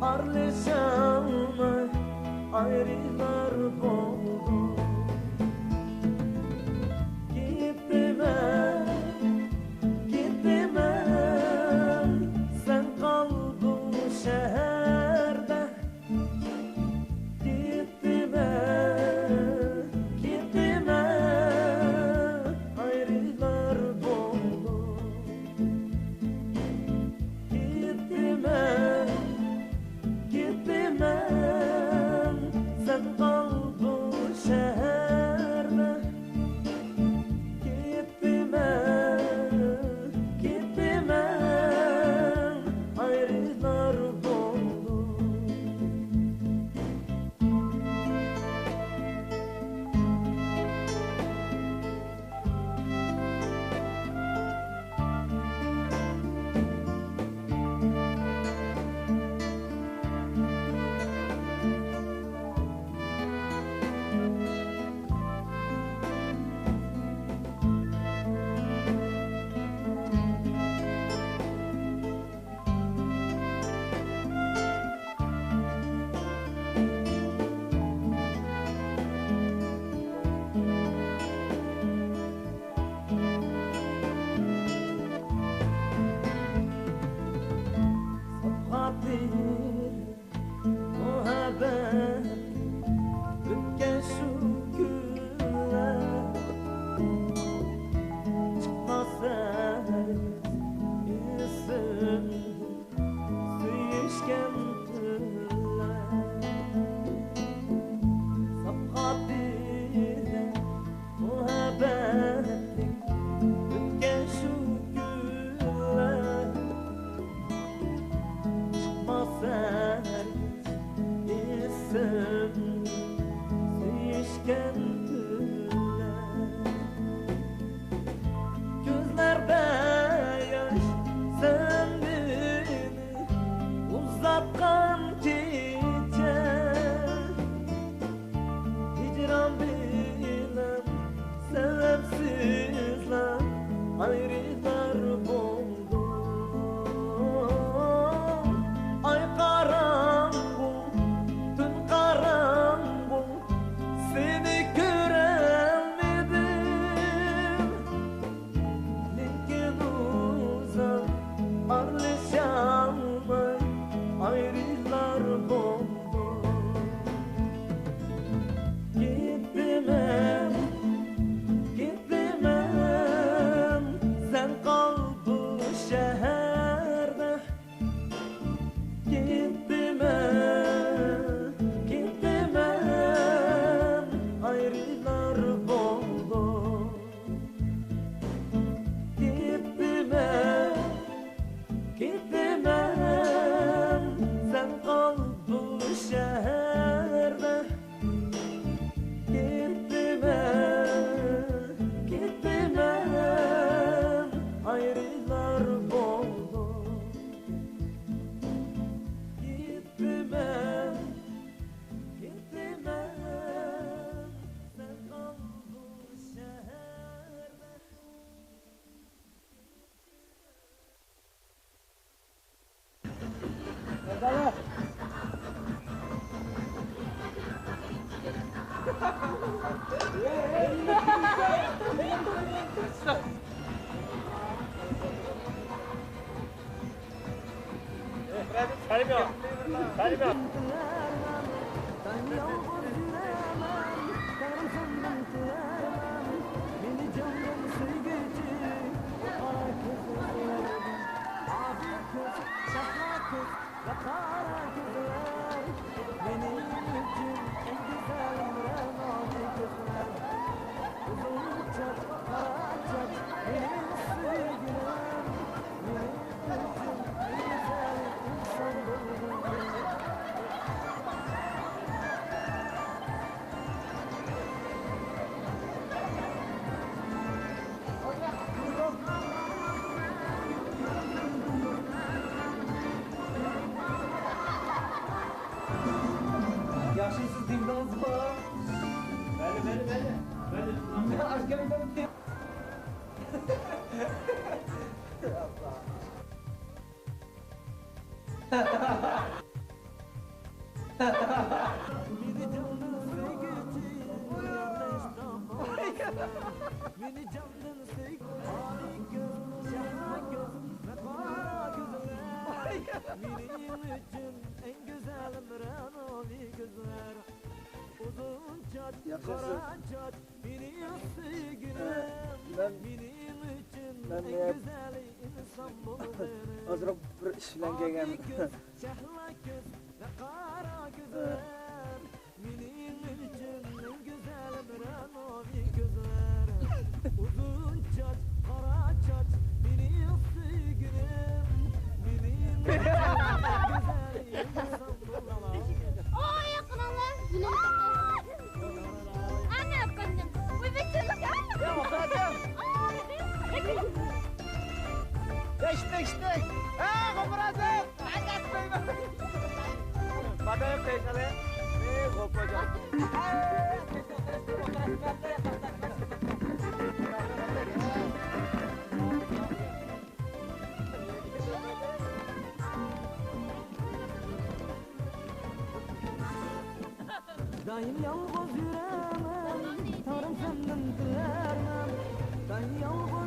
Arleşanlar ayrılar oldu. Gittim ben, sen kaldın şehirde. Gittim ayrılar oldu. Gittim sen kaldın şehirde. Gittim ayrılar oldu. Sabahleyin muhabbet ötken şu günler, çıkmasa isim suyuşken günler. Sabahleyin muhabbet ötken şu günler, çıkmasa isim suyuşken günler. Gözlerde yaş sen beni uzatkan gece, hicran bilen sebepsizler ayrılar oldu. Ay karanlık, tün karanlık, seni göremedim. Lakin uzak arleşanlar ayrılar oldu. Gittim sen kaldın şehirde. Gittim ayrılar oldu. Gittim sen kaldın şehirde. Gittim ayrılar oldu. Gittim sen kaldın şehirde. Bedava. Salimio. Salimio. Yaşınsız dindanız var. Beni. Askerimden bitti. Beni candan sevgi Ali göz, şahla göz ve kara gözler Benim için en güzel Müranovi gözler Uzun çat, kara çat, benim sevgilim Benim için en güzel insan bulur Hazır bir işlen gelgen. Şahla göz ve kara gözler Benim için en güzel Müranovi gözler Uzun çat, kara çat, benim sevgilim Benim için en güzel insan bulur Ой, кыналар. Ана кындым. Ой, бетелек. Ya oturacağım. Geçtik. Komurazım. Ben geçmeyim. Bakayım teyzele. Kopacağım. Daim yalnız yüremem, tarım senden dilermem. Ben yalnız